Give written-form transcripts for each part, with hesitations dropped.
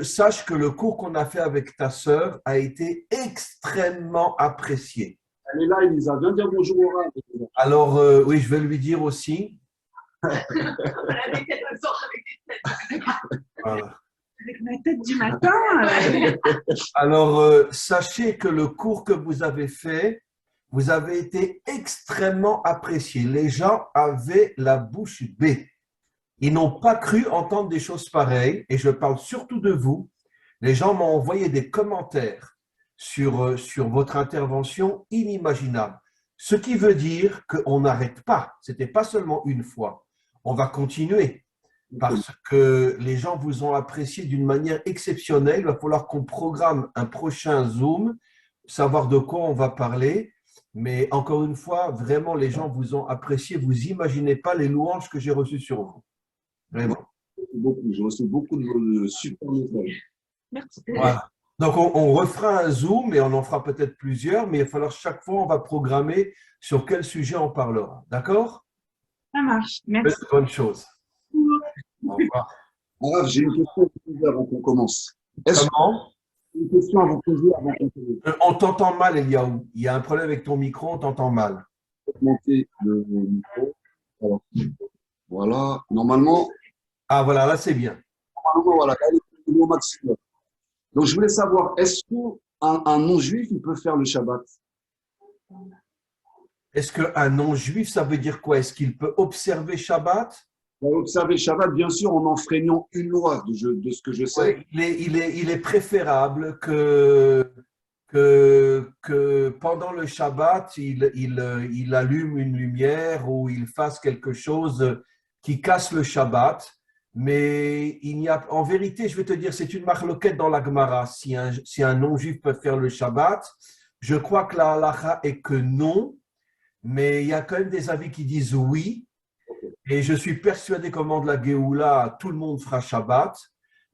Sache que le cours qu'on a fait avec ta sœur a été extrêmement apprécié. Elle est là, Elisa. Viens dire bonjour au Rav. Alors, oui, je vais lui dire aussi. Voilà. Avec ma tête du matin. Alors, sachez que le cours que vous avez fait, vous avez été extrêmement apprécié. Les gens avaient la bouche bée. Ils n'ont pas cru entendre des choses pareilles, et je parle surtout de vous. Les gens m'ont envoyé des commentaires sur votre intervention inimaginable. Ce qui veut dire qu'on n'arrête pas. Ce n'était pas seulement une fois. On va continuer parce que les gens vous ont apprécié d'une manière exceptionnelle. Il va falloir qu'on programme un prochain Zoom, savoir de quoi on va parler. Mais encore une fois, vraiment, les gens vous ont apprécié. Vous n'imaginez pas les louanges que j'ai reçues sur vous. Vraiment. J'ai reçu beaucoup de super messages. Merci. Voilà. Donc, on refera un Zoom et on en fera peut-être plusieurs, mais il va falloir chaque fois, on va programmer sur quel sujet on parlera. D'accord? Ça marche. Merci. Bonne chose. Au revoir. Rav, j'ai une question à vous poser avant qu'on commence. Comment? Une question à vous poser avant qu'on commence. On t'entend mal, Eliaou. Il y a un problème avec ton micro, on t'entend mal. Monter le micro. Alors, voilà. Normalement, Ah, voilà, là, c'est bien. voilà, là, il est au maximum. Donc, je voulais savoir, est-ce qu'un non-juif, il peut faire le Shabbat? Est-ce qu'un non-juif, ça veut dire quoi? Est-ce qu'il peut observer Shabbat? Il va observer Shabbat, bien sûr, en enfreignant une loi de ce que je sais. Ouais, il est préférable que pendant le Shabbat, il allume une lumière ou il fasse quelque chose qui casse le Shabbat. Mais il n'y a, en vérité, je vais te dire, c'est une marloquette dans la Gemara. Si un non-juif peut faire le Shabbat, je crois que la halakha est que non, mais il y a quand même des avis qui disent oui. Et je suis persuadé qu'au moment de la Géoula, tout le monde fera Shabbat.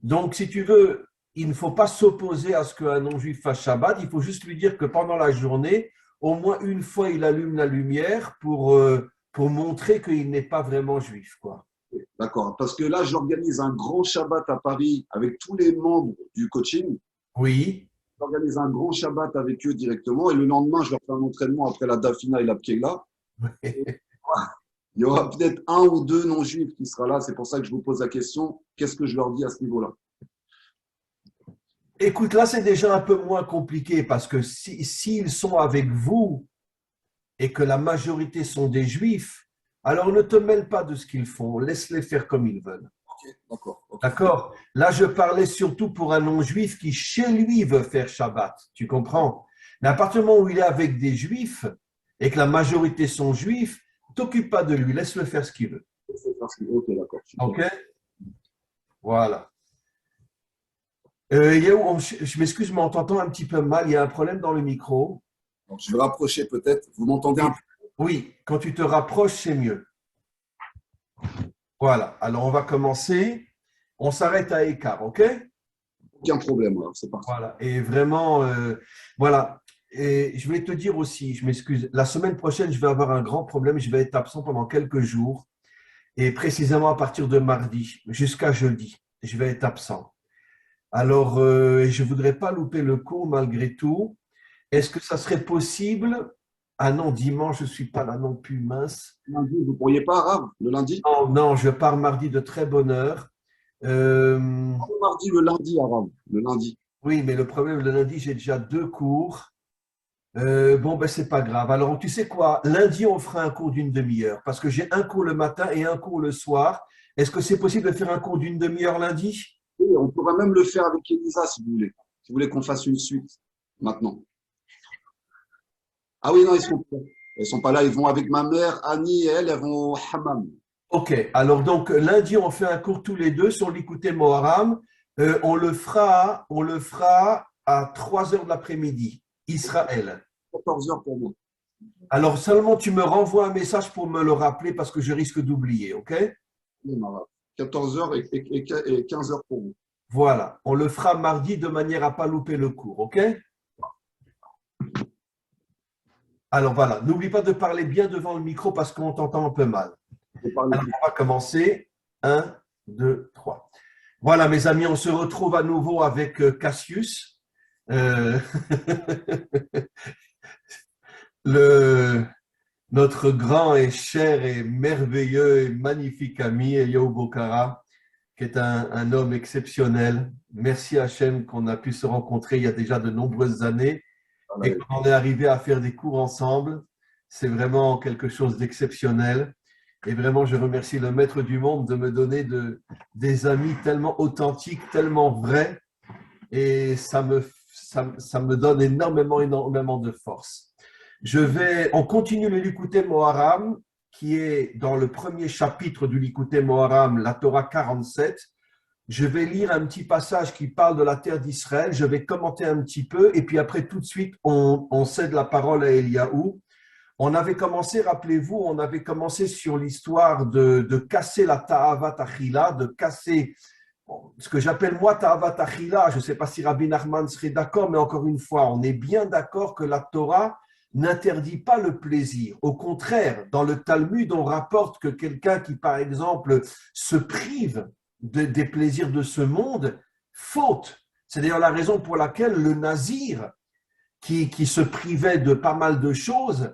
Donc, si tu veux, il ne faut pas s'opposer à ce qu'un non-juif fasse Shabbat. Il faut juste lui dire que pendant la journée, au moins une fois, il allume la lumière pour montrer qu'il n'est pas vraiment juif, quoi. D'accord. Parce que là, j'organise un grand Shabbat à Paris avec tous les membres du coaching. Oui. J'organise un grand Shabbat avec eux directement. Et le lendemain, je leur fais un entraînement après la Dafina et la Pkela. Il y aura peut-être un ou deux non-juifs qui sera là. C'est pour ça que je vous pose la question. Qu'est-ce que je leur dis à ce niveau-là? Écoute, là, c'est déjà un peu moins compliqué parce que s'ils sont avec vous et que la majorité sont des juifs, alors ne te mêle pas de ce qu'ils font. Laisse-les faire comme ils veulent. Ok, d'accord. Okay. D'accord? Là, je parlais surtout pour un non-juif qui, chez lui, veut faire Shabbat. Tu comprends? Mais à partir du moment où il est avec des juifs et que la majorité sont juifs, t'occupe pas de lui, laisse-le faire ce qu'il veut. Ok, d'accord. Ok? Voilà. Je m'excuse, mais on t'entend un petit peu mal. Il y a un problème dans le micro. Donc, je vais rapprocher peut-être. Vous m'entendez un peu? Oui, quand tu te rapproches, c'est mieux. Voilà. Alors, on va commencer. On s'arrête à écart, ok? Aucun problème, alors c'est parti. Voilà. Et vraiment, voilà. Et je vais te dire aussi, je m'excuse, la semaine prochaine, je vais avoir un grand problème. Je vais être absent pendant quelques jours. Et précisément à partir de mardi jusqu'à jeudi, je vais être absent. Alors, je ne voudrais pas louper le cours malgré tout. Est-ce que ça serait possible? Ah non, dimanche, je ne suis pas là non plus, mince. Lundi, vous ne pourriez pas, Rav, le lundi? Non, non, je pars mardi de très bonne heure. Mardi, le lundi, Rav, le lundi. Oui, mais le problème, le lundi, j'ai déjà 2 cours. Bon, ben, c'est pas grave. Alors, tu sais quoi? Lundi, on fera un cours d'une demi-heure parce que j'ai un cours le matin et un cours le soir. Est-ce que c'est possible de faire un cours d'une demi-heure lundi? Oui, on pourra même le faire avec Elisa si vous voulez. Si vous voulez qu'on fasse une suite maintenant. Ah oui, non, ils sont pas là. Ils vont avec ma mère, Annie et elles vont au hammam. Ok, alors donc lundi, on fait un cours tous les deux sur l'écouter Moharam. On le fera à 3 heures de l'après-midi, Israël. 14 heures pour moi. Alors seulement tu me renvoies un message pour me le rappeler parce que je risque d'oublier, ok? Oui, 14 heures et 15 heures pour vous. Voilà, on le fera mardi de manière à ne pas louper le cours, ok? Alors voilà, n'oublie pas de parler bien devant le micro parce qu'on t'entend un peu mal. Alors on va commencer. 1, 2, 3. Voilà, mes amis, on se retrouve à nouveau avec Cassius, euh, le, notre grand et cher et merveilleux et magnifique ami, Eliyahu Bokara, qui est un homme exceptionnel. Merci Hachem qu'on a pu se rencontrer il y a déjà de nombreuses années et qu'on est arrivé à faire des cours ensemble. C'est vraiment quelque chose d'exceptionnel. Et vraiment, je remercie le maître du monde de me donner des amis tellement authentiques, tellement vrais. Et ça me donne énormément de force. On continue le Likutei Moharam, qui est dans le premier chapitre du Likutei Moharam, la Torah 47. Je vais lire un petit passage qui parle de la terre d'Israël. Je vais commenter un petit peu. Et puis après, tout de suite, on cède la parole à Eliyahu. On avait commencé, rappelez-vous, on avait commencé sur l'histoire de casser la Ta'avat Achila, de casser ce que j'appelle moi Ta'avat Achila. Je ne sais pas si Rabbi Nachman serait d'accord, mais encore une fois, on est bien d'accord que la Torah n'interdit pas le plaisir. Au contraire, dans le Talmud, on rapporte que quelqu'un qui, par exemple, se prive des plaisirs de ce monde, faute. C'est d'ailleurs la raison pour laquelle le nazir, qui se privait de pas mal de choses,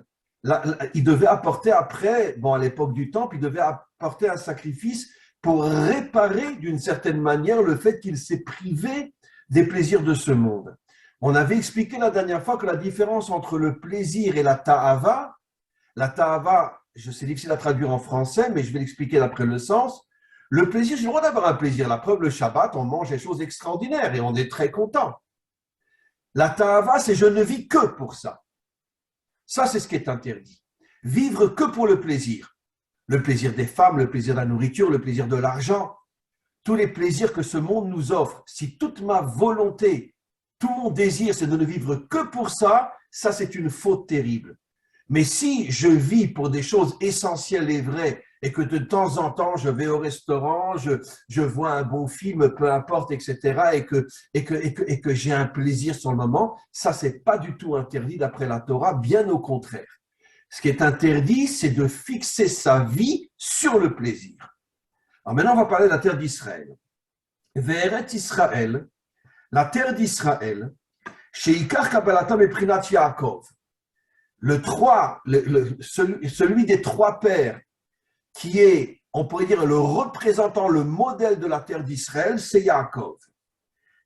il devait apporter après, à l'époque du temple, il devait apporter un sacrifice pour réparer d'une certaine manière le fait qu'il s'est privé des plaisirs de ce monde. On avait expliqué la dernière fois que la différence entre le plaisir et la ta'ava, c'est difficile à traduire en français, mais je vais l'expliquer d'après le sens. Le plaisir, j'ai le droit d'avoir un plaisir. La preuve, le Shabbat, on mange des choses extraordinaires et on est très content. La ta'ava, c'est je ne vis que pour ça. Ça, c'est ce qui est interdit. Vivre que pour le plaisir. Le plaisir des femmes, le plaisir de la nourriture, le plaisir de l'argent. Tous les plaisirs que ce monde nous offre. Si toute ma volonté, tout mon désir, c'est de ne vivre que pour ça, ça, c'est une faute terrible. Mais si je vis pour des choses essentielles et vraies, et que de temps en temps, je vais au restaurant, je vois un bon film, peu importe, etc., et que j'ai un plaisir sur le moment, ça, c'est pas du tout interdit d'après la Torah, bien au contraire. Ce qui est interdit, c'est de fixer sa vie sur le plaisir. Alors maintenant, on va parler de la terre d'Israël. Ve'eret Israël, la terre d'Israël, Sheikar Kabalatam et Prinat Yaakov. Celui des trois pères, qui est, on pourrait dire, le représentant, le modèle de la terre d'Israël, c'est Yaakov.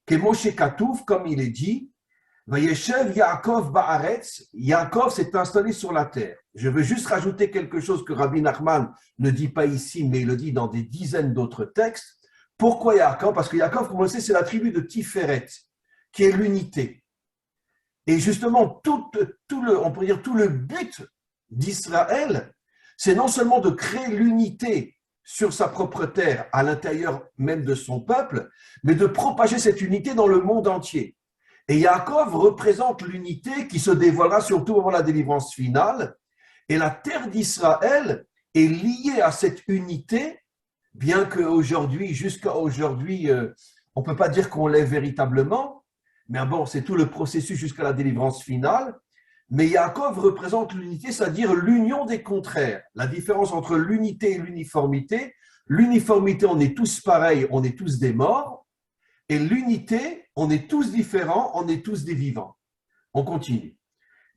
Moshe Katouf, comme il est dit, Vayeshev Yaakov Baaretz, Yaakov s'est installé sur la terre. Je veux juste rajouter quelque chose que Rabbi Nachman ne dit pas ici, mais il le dit dans des dizaines d'autres textes. Pourquoi Yaakov? Parce que Yaakov, comme on le sait, c'est la tribu de Tiferet, qui est l'unité. Et justement, on pourrait dire tout le but d'Israël, c'est non seulement de créer l'unité sur sa propre terre, à l'intérieur même de son peuple, mais de propager cette unité dans le monde entier. Et Yaakov représente l'unité qui se dévoilera surtout avant la délivrance finale. Et la terre d'Israël est liée à cette unité, bien qu'aujourd'hui, jusqu'à aujourd'hui, on ne peut pas dire qu'on l'est véritablement, mais bon, c'est tout le processus jusqu'à la délivrance finale. Mais Yaakov représente l'unité, c'est-à-dire l'union des contraires. La différence entre l'unité et l'uniformité. L'uniformité, on est tous pareils, on est tous des morts. Et l'unité, on est tous différents, on est tous des vivants. On continue.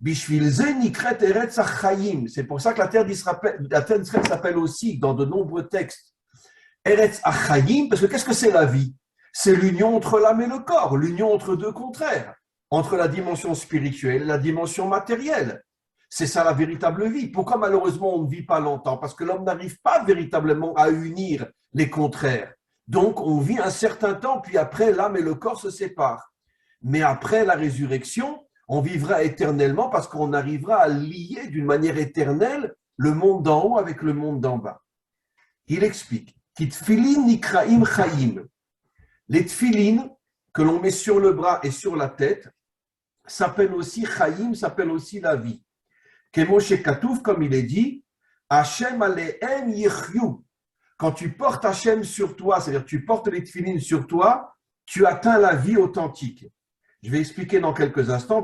C'est pour ça que la terre d'Israël s'appelle aussi, dans de nombreux textes, Eretz Achayim, parce que qu'est-ce que c'est la vie? C'est l'union entre l'âme et le corps, l'union entre deux contraires, entre la dimension spirituelle et la dimension matérielle. C'est ça la véritable vie. Pourquoi malheureusement on ne vit pas longtemps? Parce que l'homme n'arrive pas véritablement à unir les contraires. Donc on vit un certain temps, puis après l'âme et le corps se séparent. Mais après la résurrection, on vivra éternellement parce qu'on arrivera à lier d'une manière éternelle le monde d'en haut avec le monde d'en bas. Il explique. Kitfilin nikraim chayim. Les tfilin que l'on met sur le bras et sur la tête s'appellent aussi chayim, s'appellent aussi la vie. Kemoshe Katouf, comme il est dit, Hashem alehem yechyu. Quand tu portes Hashem sur toi, c'est-à-dire tu portes les tfilin sur toi, tu atteins la vie authentique. Je vais expliquer dans quelques instants.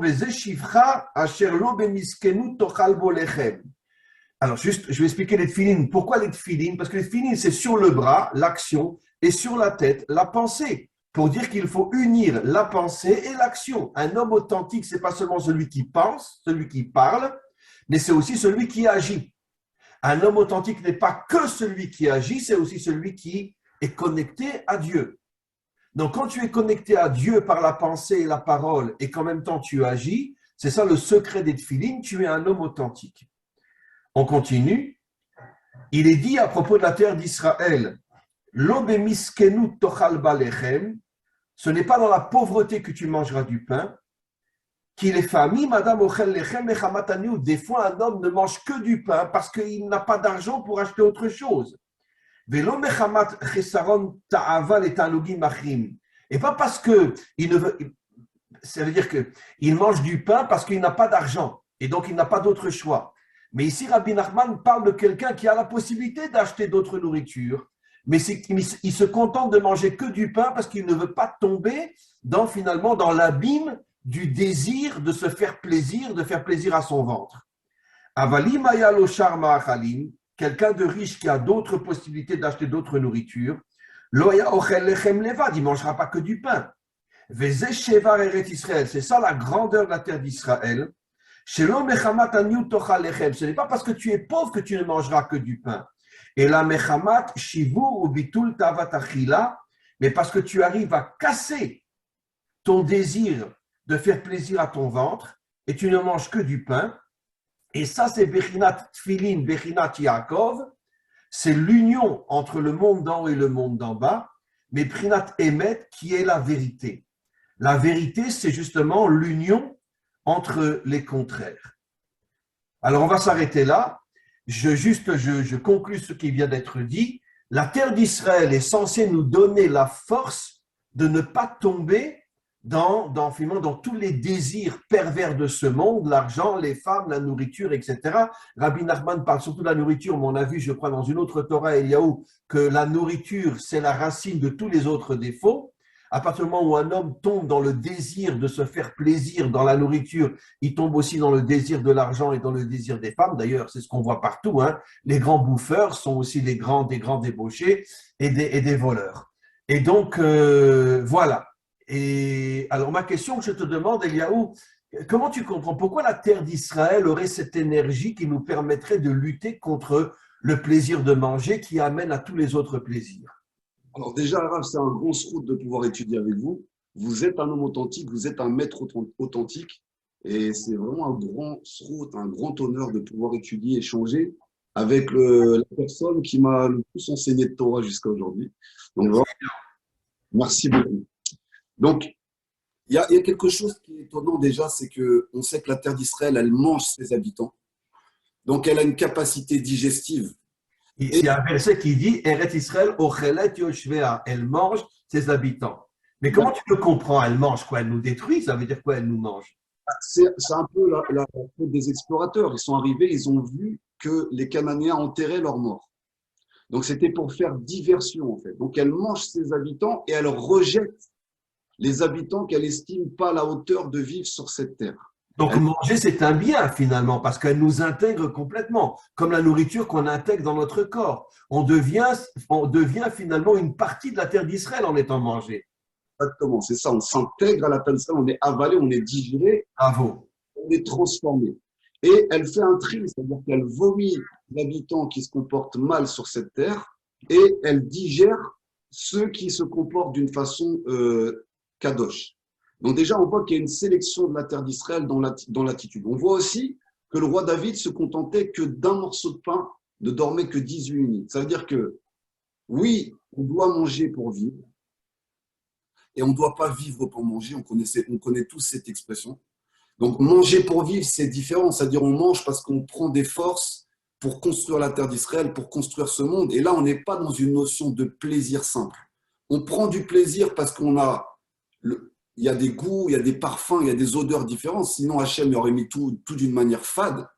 Alors, juste, je vais expliquer les tefilines. Pourquoi les tefilines? Parce que les tefilines, c'est sur le bras, l'action, et sur la tête, la pensée. Pour dire qu'il faut unir la pensée et l'action. Un homme authentique, c'est pas seulement celui qui pense, celui qui parle, mais c'est aussi celui qui agit. Un homme authentique n'est pas que celui qui agit, c'est aussi celui qui est connecté à Dieu. Donc, quand tu es connecté à Dieu par la pensée et la parole, et qu'en même temps tu agis, c'est ça le secret des tefilines, tu es un homme authentique. On continue. Il est dit à propos de la terre d'Israël, l'obemiskenu tochal balechem, ce n'est pas dans la pauvreté que tu mangeras du pain, qu'il est famille, madame ochel lechem mechamataniou. Des fois, un homme ne mange que du pain parce qu'il n'a pas d'argent pour acheter autre chose. Velo mechamat chesaron ta'ava le tanugim machrim. Et pas parce que il ne veut, ça veut dire qu'il mange du pain parce qu'il n'a pas d'argent et donc il n'a pas d'autre choix. Mais ici, Rabbi Nachman parle de quelqu'un qui a la possibilité d'acheter d'autres nourritures, mais il se contente de manger que du pain parce qu'il ne veut pas tomber finalement dans l'abîme du désir de se faire plaisir, de faire plaisir à son ventre. Avalim ayalo sharma achalim, quelqu'un de riche qui a d'autres possibilités d'acheter d'autres nourritures, loya ochel lechem levad, il ne mangera pas que du pain. Vezeh shevar eret Israël, c'est ça la grandeur de la terre d'Israël. Ce n'est pas parce que tu es pauvre que tu ne mangeras que du pain. Et la mechamat shivur ou bitul tavat achila, mais parce que tu arrives à casser ton désir de faire plaisir à ton ventre et tu ne manges que du pain. Et ça, c'est Bechinat Tfilin, Bechinat Yaakov, c'est l'union entre le monde d'en haut et le monde d'en bas, mais Prinat Emet qui est la vérité. La vérité, c'est justement l'union entre les contraires. Alors, on va s'arrêter là. Je conclus ce qui vient d'être dit. La terre d'Israël est censée nous donner la force de ne pas tomber dans tous les désirs pervers de ce monde, l'argent, les femmes, la nourriture, etc. Rabbi Nachman parle surtout de la nourriture, mais on a vu, je crois, dans une autre Torah, Eliaou, que la nourriture, c'est la racine de tous les autres défauts. À partir du moment où un homme tombe dans le désir de se faire plaisir dans la nourriture, il tombe aussi dans le désir de l'argent et dans le désir des femmes. D'ailleurs, c'est ce qu'on voit partout, hein. Les grands bouffeurs sont aussi des grands débauchés et des voleurs. Et donc, voilà. Et alors, ma question que je te demande, Eliaou, comment tu comprends pourquoi la terre d'Israël aurait cette énergie qui nous permettrait de lutter contre le plaisir de manger qui amène à tous les autres plaisirs? Alors déjà, Rav, c'est un grand srout de pouvoir étudier avec vous. Vous êtes un homme authentique, vous êtes un maître authentique. Et c'est vraiment un grand srout, un grand honneur de pouvoir étudier, échanger avec la personne qui m'a le plus enseigné de Torah jusqu'à aujourd'hui. Donc, voilà. Merci beaucoup. Donc, il y a quelque chose qui est étonnant déjà, c'est qu'on sait que la terre d'Israël, elle mange ses habitants. Donc, elle a une capacité digestive. Il y a un verset qui dit Eret Israël, Ochelet Yoshvea, elle mange ses habitants. Mais comment tu le comprends? Elle mange quoi? Elle nous détruit? Ça veut dire quoi? Elle nous mange? C'est un peu la faute des explorateurs. Ils sont arrivés, ils ont vu que les Cananéens enterraient leurs morts. Donc, c'était pour faire diversion, en fait. Donc, elle mange ses habitants et elle rejette les habitants qu'elle estime pas à la hauteur de vivre sur cette terre. Donc manger, c'est un bien finalement, parce qu'elle nous intègre complètement, comme la nourriture qu'on intègre dans notre corps. On devient finalement une partie de la terre d'Israël en étant mangé. Exactement, c'est ça. On s'intègre à la terre d'Israël, on est avalé, on est digéré, Bravo. on est transformé. Et elle fait un tri, c'est-à-dire qu'elle vomit l'habitant qui se comporte mal sur cette terre et elle digère ceux qui se comportent d'une façon kadosh. Donc déjà, on voit qu'il y a une sélection de la terre d'Israël dans l'attitude. On voit aussi que le roi David se contentait que d'un morceau de pain, ne dormait que 18 minutes. Ça veut dire que, oui, on doit manger pour vivre, et on ne doit pas vivre pour manger. On connaît tous cette expression. Donc manger pour vivre, c'est différent. C'est-à-dire on mange parce qu'on prend des forces pour construire la terre d'Israël, pour construire ce monde. Et là, on n'est pas dans une notion de plaisir simple. On prend du plaisir parce il y a des goûts, il y a des parfums, il y a des odeurs différentes. Sinon, Hachem aurait mis tout d'une manière fade.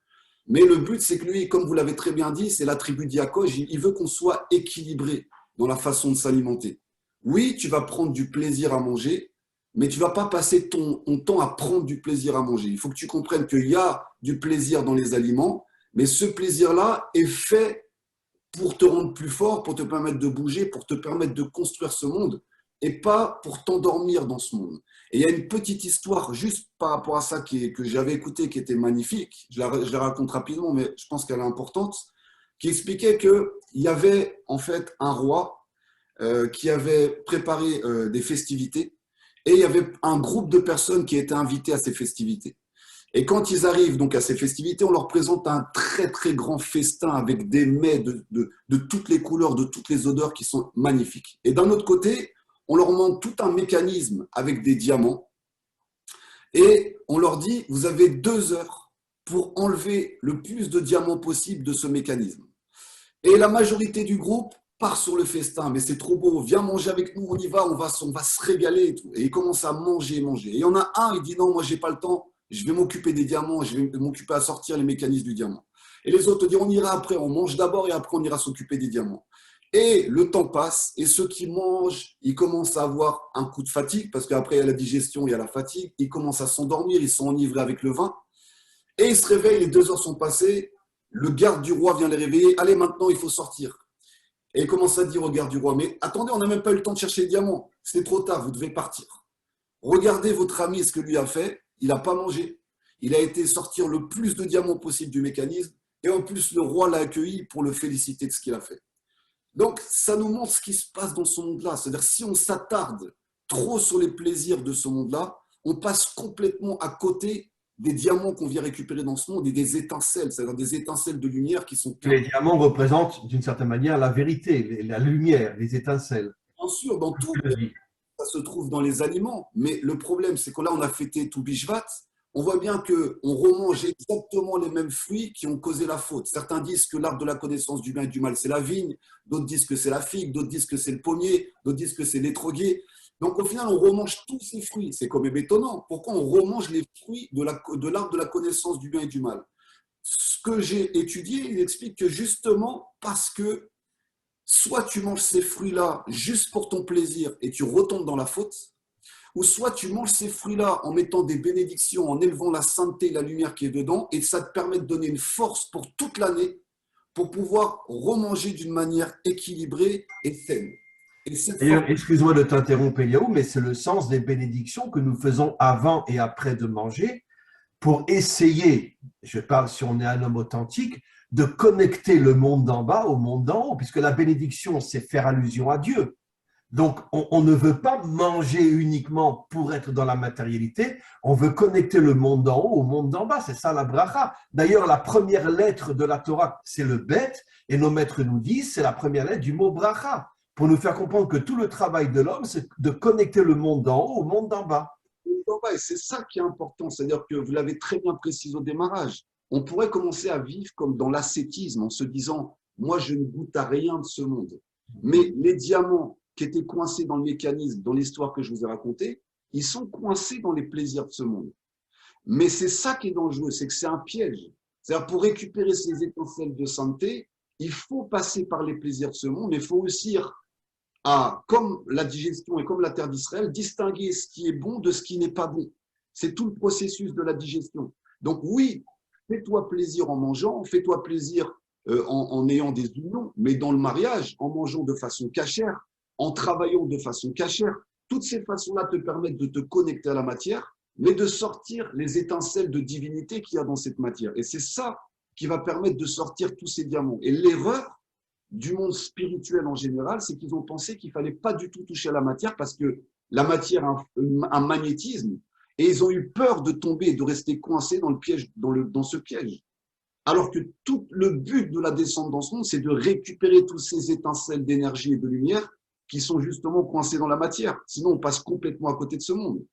Mais le but, c'est que lui, comme vous l'avez très bien dit, c'est la tribu d'Yaakov. Il veut qu'on soit équilibré dans la façon de s'alimenter. Oui, tu vas prendre du plaisir à manger, mais tu ne vas pas passer ton temps à prendre du plaisir à manger. Il faut que tu comprennes qu'il y a du plaisir dans les aliments, Mais ce plaisir-là est fait pour te rendre plus fort, pour te permettre de bouger, pour te permettre de construire ce monde et pas pour t'endormir dans ce monde. Et il y a une petite histoire juste par rapport à ça que j'avais écoutée, qui était magnifique. Je la raconte rapidement, mais je pense qu'elle est importante, qui expliquait qu'il y avait en fait un roi qui avait préparé des festivités et il y avait un groupe de personnes qui étaient invitées à ces festivités. Et quand ils arrivent donc à ces festivités, on leur présente un très très grand festin avec des mets de toutes les couleurs, de toutes les odeurs qui sont magnifiques. Et d'un autre côté, on leur montre tout un mécanisme avec des diamants et on leur dit, vous avez 2 heures pour enlever le plus de diamants possible de ce mécanisme. Et la majorité du groupe part sur le festin, mais c'est trop beau, viens manger avec nous, on va se régaler et tout. Et ils commencent à manger. Et il y en a un, il dit non, moi j'ai pas le temps, je vais m'occuper des diamants, je vais m'occuper à sortir les mécanismes du diamant. Et les autres disent on ira après, on mange d'abord et après on ira s'occuper des diamants. Et le temps passe et ceux qui mangent, ils commencent à avoir un coup de fatigue parce qu'après il y a la digestion, il y a la fatigue, ils commencent à s'endormir, ils sont enivrés avec le vin et ils se réveillent, les 2 heures sont passées, le garde du roi vient les réveiller, allez maintenant il faut sortir. Et il commence à dire au garde du roi, mais attendez, on n'a même pas eu le temps de chercher les diamants, c'est trop tard, vous devez partir. Regardez votre ami ce que lui a fait, il n'a pas mangé, il a été sortir le plus de diamants possible du mécanisme et en plus le roi l'a accueilli pour le féliciter de ce qu'il a fait. Donc, ça nous montre ce qui se passe dans ce monde-là. C'est-à-dire, si on s'attarde trop sur les plaisirs de ce monde-là, on passe complètement à côté des diamants qu'on vient récupérer dans ce monde et des étincelles, c'est-à-dire des étincelles de lumière qui sont… Les diamants représentent d'une certaine manière la vérité, la lumière, les étincelles. Bien sûr, dans tout, ça se trouve dans les aliments. Mais le problème, c'est que là, on a fêté tout Bishvat. On voit bien qu'on remange exactement les mêmes fruits qui ont causé la faute. Certains disent que l'arbre de la connaissance du bien et du mal, c'est la vigne. D'autres disent que c'est la figue. D'autres disent que c'est le pommier. D'autres disent que c'est l'étroguier. Donc, au final, on remange tous ces fruits. C'est quand même étonnant. Pourquoi on remange les fruits de l'arbre de la connaissance du bien et du mal? Ce que j'ai étudié, il explique que justement, parce que soit tu manges ces fruits-là juste pour ton plaisir et tu retombes dans la faute, ou soit tu manges ces fruits-là en mettant des bénédictions, en élevant la sainteté et la lumière qui est dedans, et ça te permet de donner une force pour toute l'année pour pouvoir remanger d'une manière équilibrée et saine. Excuse-moi de t'interrompre, Eliaou, mais c'est le sens des bénédictions que nous faisons avant et après de manger pour essayer, je parle si on est un homme authentique, de connecter le monde d'en bas au monde d'en haut, puisque la bénédiction, c'est faire allusion à Dieu. Donc, on ne veut pas manger uniquement pour être dans la matérialité, on veut connecter le monde d'en haut au monde d'en bas, c'est ça la bracha. D'ailleurs, la première lettre de la Torah, c'est le bet, et nos maîtres nous disent, c'est la première lettre du mot bracha, pour nous faire comprendre que tout le travail de l'homme, c'est de connecter le monde d'en haut au monde d'en bas. Et c'est ça qui est important, c'est-à-dire que vous l'avez très bien précisé au démarrage. On pourrait commencer à vivre comme dans l'ascétisme en se disant, moi je ne goûte à rien de ce monde. Mais les diamants qui étaient coincés dans le mécanisme, dans l'histoire que je vous ai racontée, ils sont coincés dans les plaisirs de ce monde. Mais c'est ça qui est dangereux, c'est que c'est un piège. C'est-à-dire pour récupérer ces étincelles de sainteté, il faut passer par les plaisirs de ce monde, mais il faut réussir à, comme la digestion et comme la terre d'Israël, distinguer ce qui est bon de ce qui n'est pas bon. C'est tout le processus de la digestion. Donc oui, fais-toi plaisir en mangeant, fais-toi plaisir en ayant des unions, mais dans le mariage, en mangeant de façon cachère, en travaillant de façon cachère. Toutes ces façons-là te permettent de te connecter à la matière, mais de sortir les étincelles de divinité qu'il y a dans cette matière. Et c'est ça qui va permettre de sortir tous ces diamants. Et l'erreur du monde spirituel en général, c'est qu'ils ont pensé qu'il ne fallait pas du tout toucher à la matière parce que la matière a un magnétisme et ils ont eu peur de tomber et de rester coincés dans le piège, dans ce piège. Alors que tout le but de la descente dans ce monde, c'est de récupérer tous ces étincelles d'énergie et de lumière qui sont justement coincés dans la matière. Sinon, on passe complètement à côté de ce monde.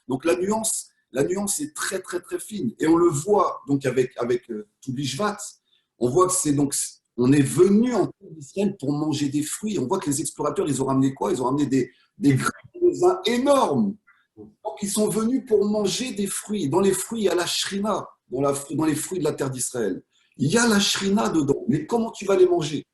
Donc la nuance est très, très, très fine. Et on le voit donc avec tout Bishvat. On voit que c'est donc… On est venu en terre d'Israël pour manger des fruits. On voit que les explorateurs, ils ont ramené quoi? Ils ont ramené des grains énormes. Donc, ils sont venus pour manger des fruits. Dans les fruits, il y a la shrina, dans les fruits de la terre d'Israël. Il y a la shrina dedans. Mais comment tu vas les manger?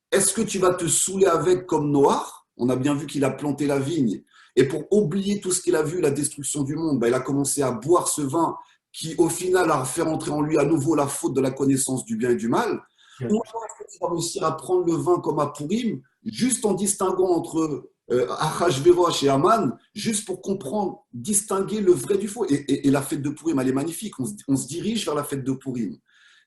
Est-ce que tu vas te saouler avec comme Noach? On a bien vu qu'il a planté la vigne. Et pour oublier tout ce qu'il a vu, la destruction du monde, il a commencé à boire ce vin qui au final a fait entrer en lui à nouveau la faute de la connaissance du bien et du mal, ou alors est-ce qu'il va réussir à prendre le vin comme à Pourim, juste en distinguant entre Achashverosh et Aman, juste pour comprendre, distinguer le vrai du faux. Et la fête de Pourim, elle est magnifique. On se dirige vers la fête de Pourim.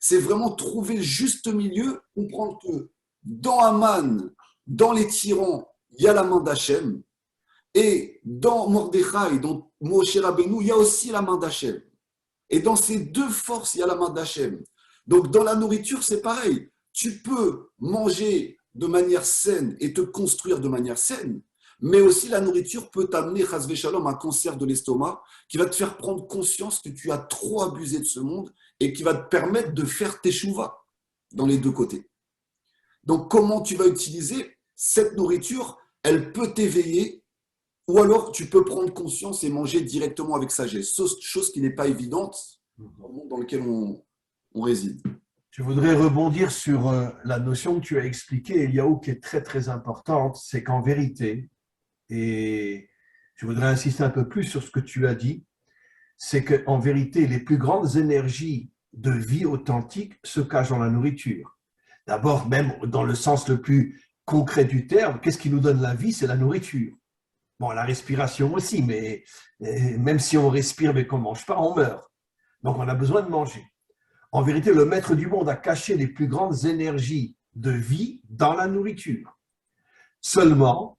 C'est vraiment trouver le juste milieu, comprendre que dans Aman, dans les tyrans, il y a la main d'Hachem. Et dans Mordechai, dans Moshe Rabbeinu, il y a aussi la main d'Hachem. Et dans ces deux forces, il y a la main d'Hachem. Donc dans la nourriture, c'est pareil. Tu peux manger de manière saine et te construire de manière saine, mais aussi la nourriture peut t'amener, chas v'shalom, un cancer de l'estomac qui va te faire prendre conscience que tu as trop abusé de ce monde et qui va te permettre de faire tes chouvas dans les deux côtés. Donc comment tu vas utiliser cette nourriture? Elle peut t'éveiller, ou alors tu peux prendre conscience et manger directement avec sagesse, chose qui n'est pas évidente dans le monde dans lequel on réside. Je voudrais rebondir sur la notion que tu as expliquée, Eliaou, qui est très très importante, c'est qu'en vérité, et je voudrais insister un peu plus sur ce que tu as dit, c'est qu'en vérité, les plus grandes énergies de vie authentique se cachent dans la nourriture. D'abord, même dans le sens le plus concret du terme, qu'est-ce qui nous donne la vie? C'est la nourriture. Bon, la respiration aussi, mais même si on respire mais qu'on ne mange pas, on meurt. Donc, on a besoin de manger. En vérité, le maître du monde a caché les plus grandes énergies de vie dans la nourriture. Seulement,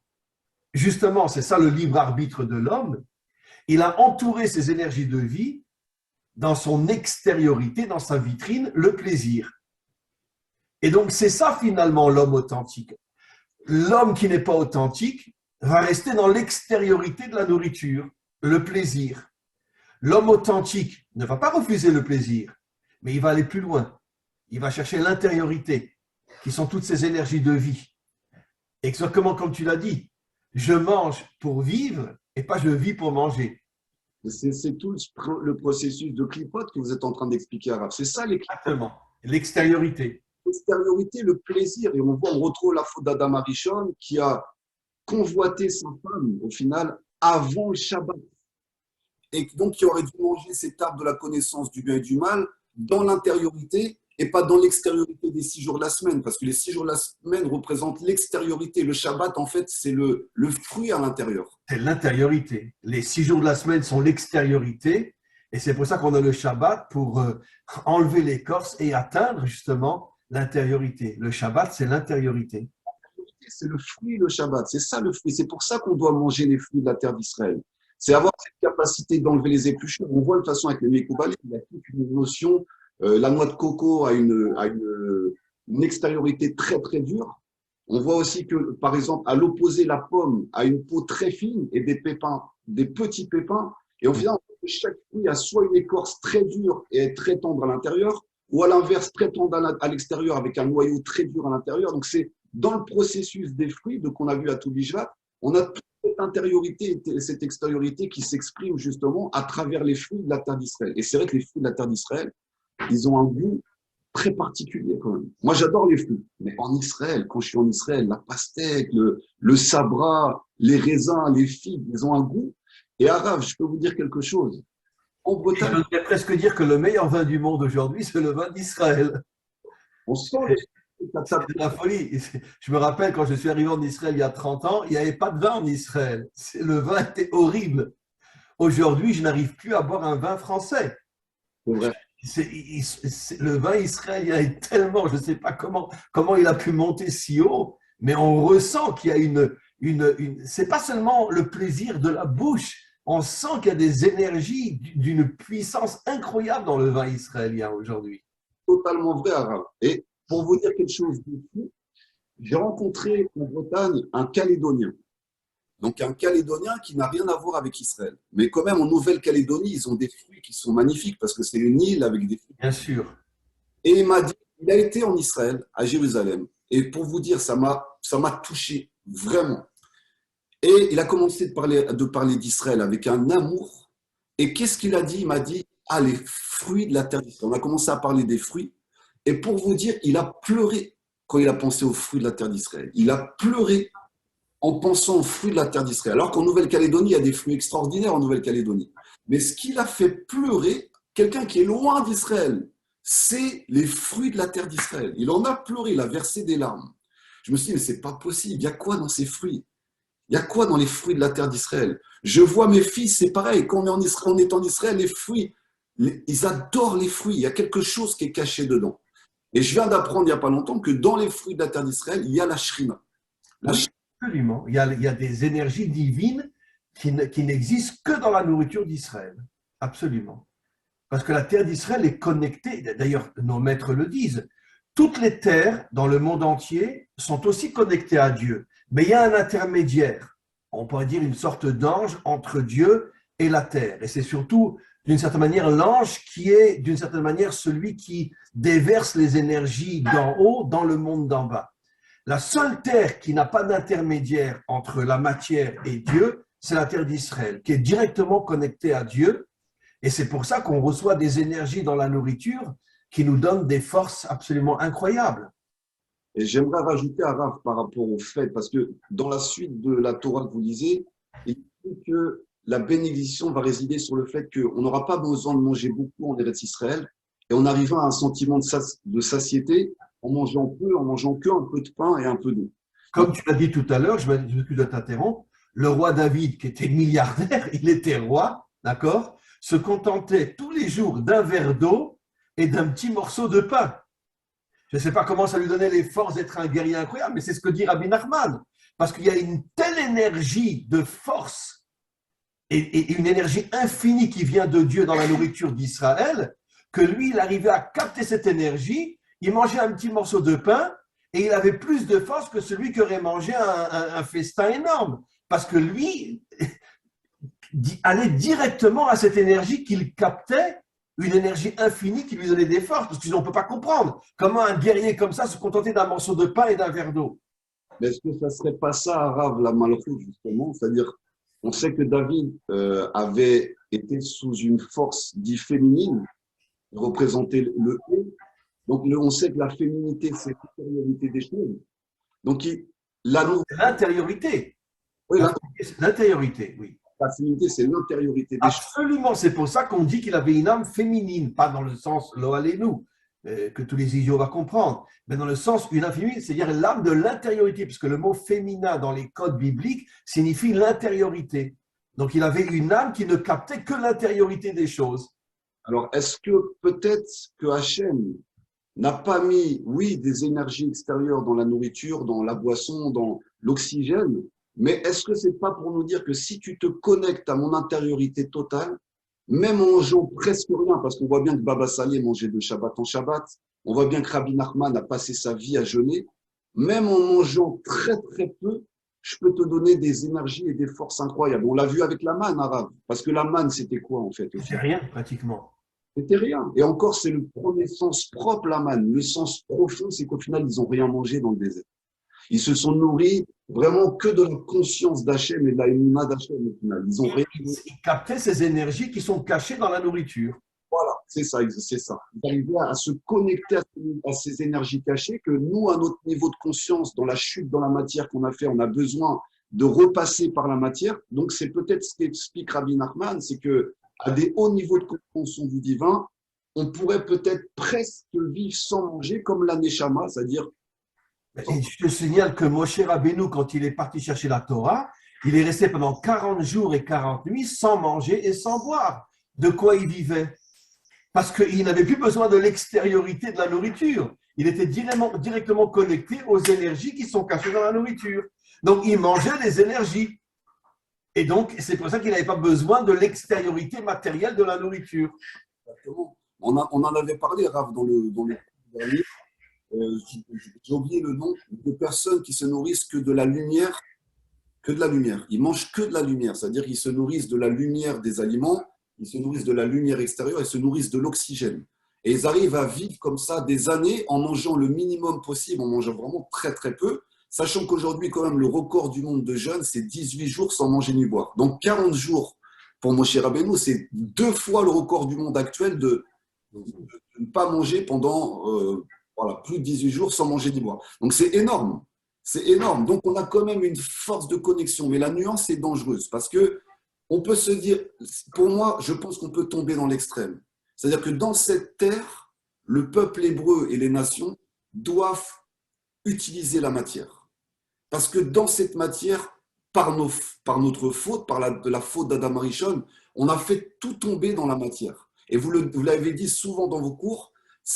justement, c'est ça le libre arbitre de l'homme, il a entouré ces énergies de vie dans son extériorité, dans sa vitrine, le plaisir. Et donc, c'est ça finalement l'homme authentique. L'homme qui n'est pas authentique va rester dans l'extériorité de la nourriture, le plaisir. L'homme authentique ne va pas refuser le plaisir, mais il va aller plus loin. Il va chercher l'intériorité, qui sont toutes ces énergies de vie. Exactement comme tu l'as dit, je mange pour vivre et pas je vis pour manger. C'est tout le processus de clipote que vous êtes en train d'expliquer, Arabe. C'est ça Exactement, l'extériorité. L'extériorité, le plaisir. Et on retrouve la faute d'Adam Arishon qui a convoité sa femme, au final, avant le Shabbat. Et donc, qui aurait dû manger cet arbre de la connaissance du bien et du mal dans l'intériorité et pas dans l'extériorité des 6 jours de la semaine. Parce que les 6 jours de la semaine représentent l'extériorité. Le Shabbat, en fait, c'est le fruit à l'intérieur. C'est l'intériorité. Les 6 jours de la semaine sont l'extériorité. Et c'est pour ça qu'on a le Shabbat pour enlever l'écorce et atteindre justement l'intériorité. Le Shabbat, c'est l'intériorité. C'est le fruit, le Shabbat. C'est ça le fruit. C'est pour ça qu'on doit manger les fruits de la terre d'Israël. C'est avoir cette capacité d'enlever les épluchures. On voit de toute façon avec les Mekoubali, il y a toute une notion. La noix de coco a une extériorité très très dure. On voit aussi que, par exemple, à l'opposé, la pomme a une peau très fine et des pépins, des petits pépins. Et au final, chaque fruit a soit une écorce très dure et très tendre à l'intérieur, ou à l'inverse, très tendre à l'extérieur avec un noyau très dur à l'intérieur. Donc, c'est dans le processus des fruits qu'on a vu à Toubishvat, on a toute cette intériorité et cette extériorité qui s'exprime justement à travers les fruits de la terre d'Israël. Et c'est vrai que les fruits de la terre d'Israël, ils ont un goût très particulier quand même. Moi, j'adore les fruits. Mais en Israël, quand je suis en Israël, la pastèque, le sabra, les raisins, les figues, ils ont un goût. Et Arav, je peux vous dire quelque chose. En Bretagne, je voudrais presque dire que le meilleur vin du monde aujourd'hui, c'est le vin d'Israël. on sent C'est de la folie. Je me rappelle quand je suis arrivé en Israël il y a 30 ans, il n'y avait pas de vin en Israël. Le vin était horrible. Aujourd'hui, je n'arrive plus à boire un vin français. C'est vrai. Le vin israélien est tellement, je ne sais pas comment il a pu monter si haut, mais on ressent qu'il y a c'est pas seulement le plaisir de la bouche, on sent qu'il y a des énergies d'une puissance incroyable dans le vin israélien aujourd'hui. Totalement vrai, Arav. Et pour vous dire quelque chose de fou, j'ai rencontré en Bretagne un Calédonien. Donc un Calédonien qui n'a rien à voir avec Israël. Mais quand même, en Nouvelle-Calédonie, ils ont des fruits qui sont magnifiques parce que c'est une île avec des fruits. Bien sûr. Et il m'a dit, il a été en Israël, à Jérusalem. Et pour vous dire, ça m'a touché vraiment. Et il a commencé de parler d'Israël avec un amour. Et qu'est-ce qu'il a dit? Il m'a dit, les fruits de la terre d'Israël. On a commencé à parler des fruits. Et pour vous dire, il a pleuré quand il a pensé aux fruits de la terre d'Israël. Il a pleuré en pensant aux fruits de la terre d'Israël. Alors qu'en Nouvelle-Calédonie, il y a des fruits extraordinaires en Nouvelle-Calédonie. Mais ce qui l'a fait pleurer, quelqu'un qui est loin d'Israël, c'est les fruits de la terre d'Israël. Il en a pleuré, il a versé des larmes. Je me suis dit, mais c'est pas possible. Il y a quoi dans ces fruits? Il y a quoi dans les fruits de la terre d'Israël? Je vois mes fils, c'est pareil. Quand on est en Israël, les fruits, ils adorent les fruits. Il y a quelque chose qui est caché dedans. Et je viens d'apprendre il n'y a pas longtemps que dans les fruits de la terre d'Israël, il y a la shrina. Oui, absolument. Il y a des énergies divines qui n'existent que dans la nourriture d'Israël. Absolument. Parce que la terre d'Israël est connectée, d'ailleurs nos maîtres le disent, toutes les terres dans le monde entier sont aussi connectées à Dieu. Mais il y a un intermédiaire, on pourrait dire une sorte d'ange entre Dieu et la terre. Et c'est surtout, d'une certaine manière, l'ange qui est, d'une certaine manière, celui qui déverse les énergies d'en haut dans le monde d'en bas. La seule terre qui n'a pas d'intermédiaire entre la matière et Dieu, c'est la terre d'Israël, qui est directement connectée à Dieu. Et c'est pour ça qu'on reçoit des énergies dans la nourriture qui nous donnent des forces absolument incroyables. Et j'aimerais rajouter à Rav par rapport au fait, parce que dans la suite de la Torah que vous lisez, il dit que la bénédiction va résider sur le fait qu'on n'aura pas besoin de manger beaucoup en Eretz Israël et on arrivera à un sentiment de satiété en mangeant peu, en mangeant qu'un peu de pain et un peu d'eau. Comme tu l'as dit tout à l'heure, je m'excuse de t'interrompre, le roi David, qui était milliardaire, il était roi, d'accord, se contentait tous les jours d'un verre d'eau et d'un petit morceau de pain. Je ne sais pas comment ça lui donnait les forces d'être un guerrier incroyable, mais c'est ce que dit Rabbi Nachman. Parce qu'il y a une telle énergie de force et une énergie infinie qui vient de Dieu dans la nourriture d'Israël, que lui, il arrivait à capter cette énergie, il mangeait un petit morceau de pain et il avait plus de force que celui qui aurait mangé un festin énorme. Parce que lui allait directement à cette énergie qu'il captait, une énergie infinie qui lui donnait des forces, parce qu'on ne peut pas comprendre comment un guerrier comme ça se contentait d'un morceau de pain et d'un verre d'eau. Mais est-ce que ça ne serait pas ça, Rav, la malchoute, justement? C'est-à-dire, on sait que David avait été sous une force dite féminine, représentait le haut. Donc, on sait que la féminité, c'est l'intériorité des choses. Donc, l'intériorité. Oui, l'intériorité, oui. La féminité, c'est l'intériorité des choses. Absolument, c'est pour ça qu'on dit qu'il avait une âme féminine, pas dans le sens lo alenu, que tous les idiots vont comprendre, mais dans le sens une âme féminine, c'est-à-dire l'âme de l'intériorité, puisque le mot féminin dans les codes bibliques signifie l'intériorité. Donc il avait une âme qui ne captait que l'intériorité des choses. Alors, est-ce que peut-être que Hachem n'a pas mis, oui, des énergies extérieures dans la nourriture, dans la boisson, dans l'oxygène, mais est-ce que c'est pas pour nous dire que si tu te connectes à mon intériorité totale, même en mangeant presque rien, parce qu'on voit bien que Baba Salé mangeait de Shabbat en Shabbat, on voit bien que Rabbi Nachman a passé sa vie à jeûner, même en mangeant très très peu, je peux te donner des énergies et des forces incroyables. On l'a vu avec la manne arabe, parce que la manne, c'était quoi en fait? C'est rien pratiquement. C'était rien. Et encore, c'est le premier sens propre, la manne. Le sens profond, c'est qu'au final, ils n'ont rien mangé dans le désert. Ils se sont nourris vraiment que de la conscience d'Hachem et de la émuna d'Hachem au final. Ils ont rien. Ils captaient ces énergies qui sont cachées dans la nourriture. Voilà, c'est ça, c'est ça. Ils arrivaient à se connecter à ces énergies cachées que nous, à notre niveau de conscience, dans la chute, dans la matière qu'on a fait, on a besoin de repasser par la matière. Donc, c'est peut-être ce qu'explique Rabbi Nachman, c'est que à des hauts niveaux de compréhension du divin, on pourrait peut-être presque vivre sans manger comme la Neshama, c'est-à-dire. Et je te signale que Moshe Rabbeinu, quand il est parti chercher la Torah, il est resté pendant 40 jours et 40 nuits sans manger et sans boire. De quoi il vivait? Parce qu'il n'avait plus besoin de l'extériorité de la nourriture. Il était directement connecté aux énergies qui sont cachées dans la nourriture. Donc, il mangeait les énergies. Et donc, c'est pour ça qu'il n'avait pas besoin de l'extériorité matérielle de la nourriture. Exactement. On en avait parlé, Rav, dans le dernier. J'ai oublié le nom, de personnes qui se nourrissent que de la lumière, Ils mangent que de la lumière, c'est-à-dire qu'ils se nourrissent de la lumière des aliments, ils se nourrissent de la lumière extérieure, ils se nourrissent de l'oxygène. Et ils arrivent à vivre comme ça des années en mangeant le minimum possible, en mangeant vraiment très très peu, sachant qu'aujourd'hui, quand même, le record du monde de jeûne, c'est 18 jours sans manger ni boire. Donc 40 jours pour Moshe Rabbeinu, c'est 2 fois le record du monde actuel de ne pas manger pendant plus de 18 jours sans manger ni boire. Donc c'est énorme. C'est énorme. Donc on a quand même une force de connexion. Mais la nuance est dangereuse parce que on peut se dire, pour moi, je pense qu'on peut tomber dans l'extrême. C'est-à-dire que dans cette terre, le peuple hébreu et les nations doivent utiliser la matière. Parce que dans cette matière, par notre faute, par la faute d'Adam Arishon, on a fait tout tomber dans la matière. Et vous l'avez dit souvent dans vos cours,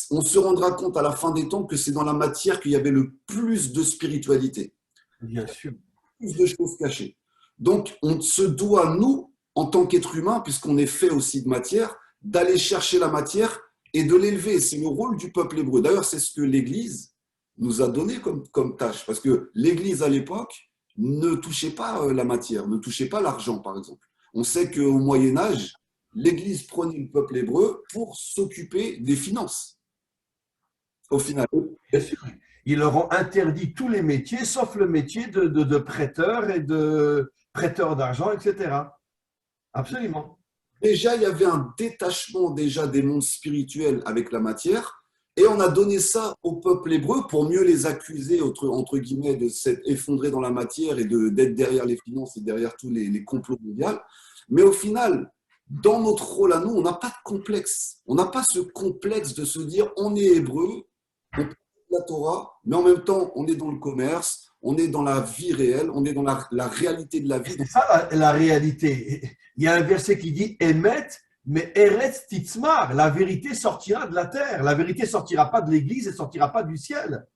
on se rendra compte à la fin des temps que c'est dans la matière qu'il y avait le plus de spiritualité. Bien sûr. Plus de choses cachées. Donc, on se doit, nous, en tant qu'être humain, puisqu'on est fait aussi de matière, d'aller chercher la matière et de l'élever. C'est le rôle du peuple hébreu. D'ailleurs, c'est ce que l'Église nous a donné comme tâche. Parce que l'Église, à l'époque, ne touchait pas la matière, ne touchait pas l'argent, par exemple. On sait qu'au Moyen-Âge, l'Église prenait le peuple hébreu pour s'occuper des finances. Au final. Bien sûr. Ils leur ont interdit tous les métiers, sauf le métier de prêteur et de prêteur d'argent, etc. Absolument. Déjà, il y avait un détachement déjà des mondes spirituels avec la matière, et on a donné ça au peuple hébreu pour mieux les accuser, entre guillemets, de s'être effondrés dans la matière et d'être derrière les finances et derrière tous les complots mondiaux. Mais au final, dans notre rôle à nous, on n'a pas de complexe. On n'a pas ce complexe de se dire on est hébreu, on pratique la Torah, mais en même temps, on est dans le commerce, on est dans la vie réelle, on est dans la réalité de la vie. C'est ça la réalité. Il y a un verset qui dit Emet, mais Eretz Titzmar, la vérité sortira de la terre. La vérité ne sortira pas de l'église et ne sortira pas du ciel.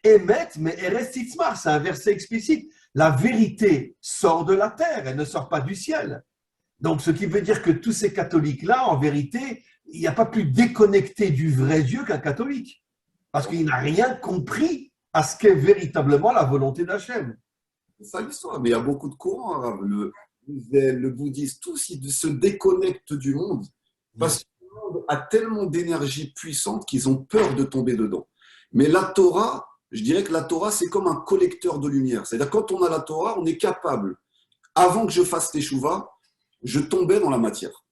Emet, mais Eretz Titzmar, c'est un verset explicite. La vérité sort de la terre, elle ne sort pas du ciel. Donc, ce qui veut dire que tous ces catholiques-là, en vérité, il n'y a pas plus déconnecté du vrai Dieu qu'un catholique. Parce qu'il n'a rien compris à ce qu'est véritablement la volonté d'Hachem. C'est ça l'histoire. Mais il y a beaucoup de courants arabes. Le bouddhisme, tous ils se déconnectent du monde parce que le monde a tellement d'énergie puissante qu'ils ont peur de tomber dedans. Mais la Torah, je dirais que la Torah, c'est comme un collecteur de lumière. C'est-à-dire quand on a la Torah, on est capable, avant que je fasse teshuva, je tombais dans la matière.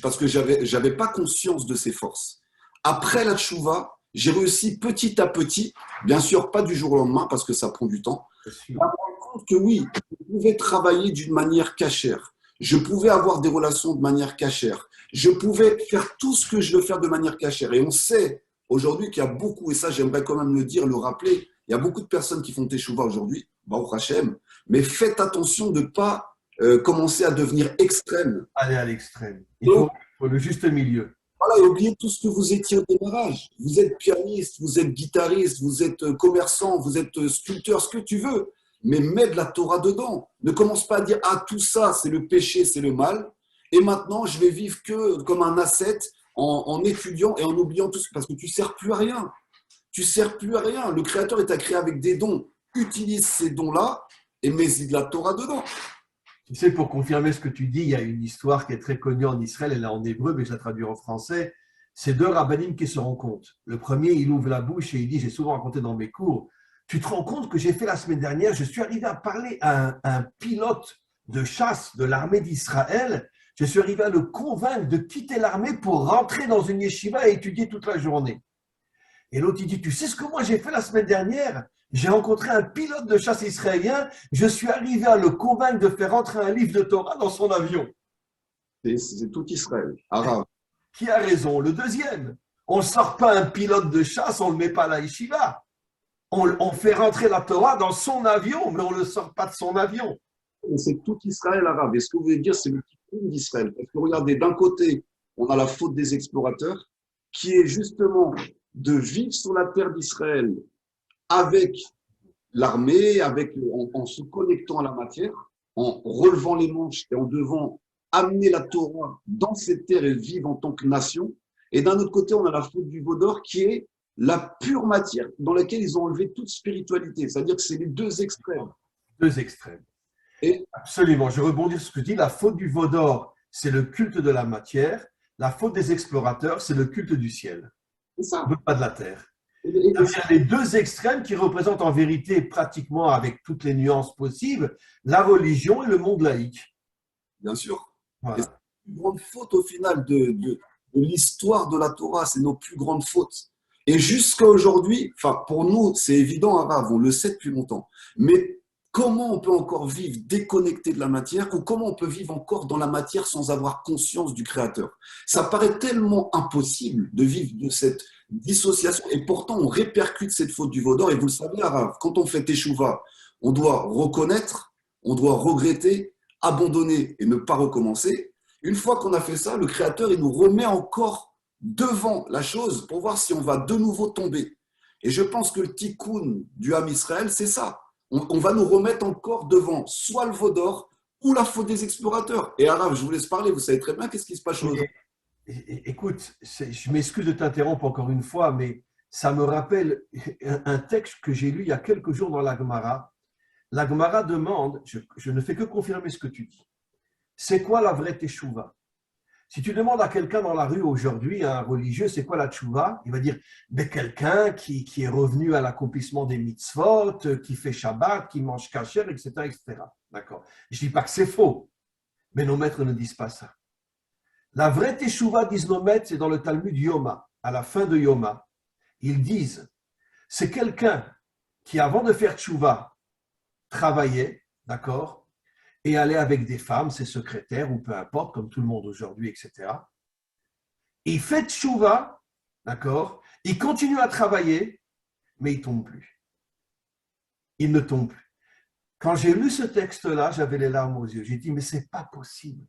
Parce que j'avais pas conscience de ses forces. Après la teshuva, j'ai réussi petit à petit, bien sûr pas du jour au lendemain parce que ça prend du temps, à me rendre compte que oui, je pouvais travailler d'une manière cachère. Je pouvais avoir des relations de manière cachère. Je pouvais faire tout ce que je veux faire de manière cachère. Et on sait aujourd'hui qu'il y a beaucoup, et ça j'aimerais quand même le dire, le rappeler, il y a beaucoup de personnes qui font teshuva aujourd'hui, Baruch Hashem, mais faites attention de ne pas commencer à devenir extrême. Aller à l'extrême. Il faut le juste milieu. Voilà, et oubliez tout ce que vous étiez au démarrage. Vous êtes pianiste, vous êtes guitariste, vous êtes commerçant, vous êtes sculpteur, ce que tu veux. Mais mets de la Torah dedans. Ne commence pas à dire « Ah, tout ça, c'est le péché, c'est le mal. Et maintenant, je vais vivre que comme un ascète en étudiant et en oubliant tout ça. » Parce que tu ne sers plus à rien. Tu ne sers plus à rien. Le Créateur t'a créé avec des dons. Utilise ces dons-là et mets-y de la Torah dedans. Tu sais, pour confirmer ce que tu dis, il y a une histoire qui est très connue en Israël, elle est en hébreu, mais je la traduis en français. C'est deux rabbinim qui se rencontrent. Le premier, il ouvre la bouche et il dit, j'ai souvent raconté dans mes cours, tu te rends compte que j'ai fait la semaine dernière, je suis arrivé à parler à un pilote de chasse de l'armée d'Israël, je suis arrivé à le convaincre de quitter l'armée pour rentrer dans une yeshiva et étudier toute la journée. Et l'autre, il dit, tu sais ce que moi j'ai fait la semaine dernière? J'ai rencontré un pilote de chasse israélien, je suis arrivé à le convaincre de faire entrer un livre de Torah dans son avion. C'est tout Israël, arabe. Qui a raison? Le deuxième. On ne sort pas un pilote de chasse, on ne le met pas à la yeshiva. On fait rentrer la Torah dans son avion, mais on ne le sort pas de son avion. C'est tout Israël arabe. Et ce que vous voulez dire, c'est le tikkun d'Israël. Parce que regardez, d'un côté, on a la faute des explorateurs, qui est justement de vivre sur la terre d'Israël avec l'armée, en se connectant à la matière, en relevant les manches et en devant amener la Torah dans cette terre et vivre en tant que nation. Et d'un autre côté, on a la faute du Vaudor qui est la pure matière dans laquelle ils ont enlevé toute spiritualité. C'est-à-dire que c'est les deux extrêmes. Deux extrêmes. Et absolument, je rebondis sur ce que tu dis. La faute du Vaudor, c'est le culte de la matière. La faute des explorateurs, c'est le culte du ciel. c'est ça. Pas de la terre. Et C'est les deux extrêmes qui représentent en vérité, pratiquement avec toutes les nuances possibles, la religion et le monde laïque. bien sûr. Voilà. Et c'est la plus grande faute au final de l'histoire de la Torah, c'est nos plus grandes fautes. Et jusqu'à aujourd'hui, enfin pour nous, c'est évident, arabe, on le sait depuis longtemps. Mais comment on peut encore vivre déconnecté de la matière ou comment on peut vivre encore dans la matière sans avoir conscience du Créateur. Ça paraît tellement impossible de vivre de cette dissociation et pourtant on répercute cette faute du veau d'or et vous le savez, Arav, quand on fait Teshuvah, on doit reconnaître, on doit regretter, abandonner et ne pas recommencer. Une fois qu'on a fait ça, le Créateur il nous remet encore devant la chose pour voir si on va de nouveau tomber. Et je pense que le tikkun du Ham Israël, c'est ça. On va nous remettre encore devant soit le veau d'or ou la faute des explorateurs. Et Arav, je vous laisse parler, vous savez très bien qu'est-ce qui se passe aujourd'hui. Écoute, je m'excuse de t'interrompre encore une fois, mais ça me rappelle un texte que j'ai lu il y a quelques jours dans la Gemara. La Gemara demande, je ne fais que confirmer ce que tu dis, c'est quoi la vraie teshuva? Si tu demandes à quelqu'un dans la rue aujourd'hui, un religieux, c'est quoi la tchouva? Il va dire ben, quelqu'un qui est revenu à l'accomplissement des mitzvot, qui fait Shabbat, qui mange kasher, etc. etc. D'accord. Je ne dis pas que c'est faux, mais nos maîtres ne disent pas ça. La vraie teshuva, disent nos maîtres, c'est dans le Talmud Yoma. À la fin de Yoma, ils disent c'est quelqu'un qui, avant de faire tchouva, travaillait, d'accord, et allait avec des femmes, ses secrétaires, ou peu importe, comme tout le monde aujourd'hui, etc. Il fait tchouva, d'accord, il continue à travailler, mais il ne tombe plus. Il ne tombe plus. Quand j'ai lu ce texte-là, j'avais les larmes aux yeux. J'ai dit, mais ce n'est pas possible.